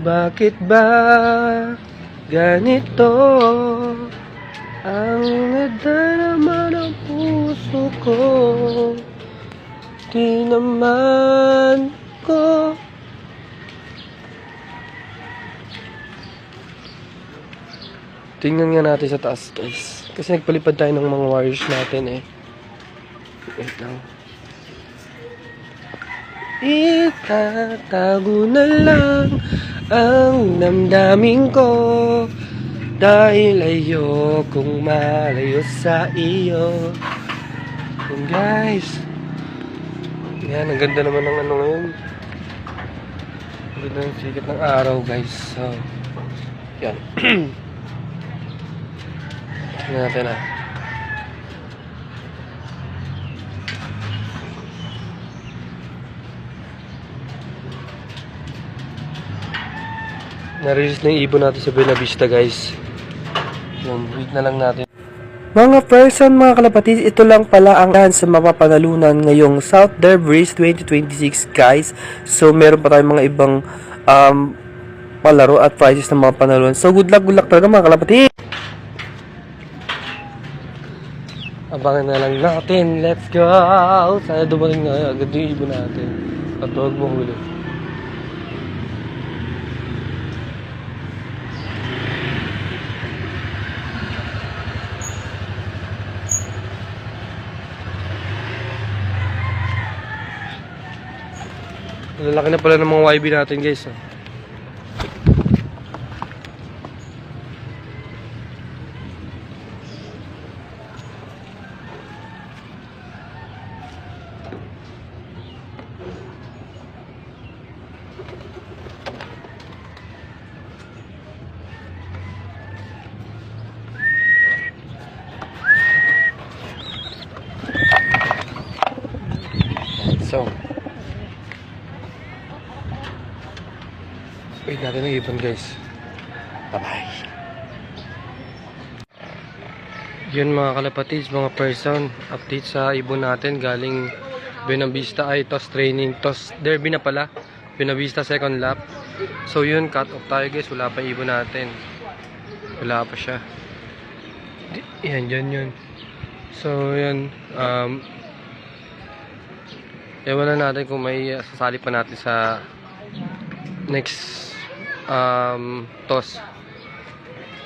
Bakit ba ganito ang nadarama ng puso ko? Di naman ko tingnan nga natin sa taas, guys. Kasi nagpalipad tayo ng mga wires natin eh. Wait lang. Itatago na lang ang damdamin ko dahil ayokong malayo sa iyo. And guys, yan, ang ganda naman ng ano ngayon. Ang ganda ng sikat ng araw, guys. So, yan. Tingnan natin ah. Na-release na yung ibon natin sa Buena Vista, guys. Wait na lang natin. Mga person, mga kalapatid, ito lang pala ang sa mapapanalunan ngayong South Derby Race 2026, guys. So, meron pa tayong mga ibang palaro at prizes ng mga panalunan. So, good luck talaga, mga kalapatid. Abangan na lang natin. Let's go! Sana dumating na agad yung ibon natin. At huwag mahuli. Lalaki na pala ng mga YB natin, guys. So, wait natin ang ibon, guys. Bye-bye. Yun, mga kalapatids, mga person, update sa ibon natin galing Buena Vista ay toss training, toss derby na pala, Buena Vista second lap. So yun, cut off tayo, guys. Wala pa ibon natin, wala pa siya. Yan, yun. So yun, ewan na natin kung may sasali pa natin sa next toss.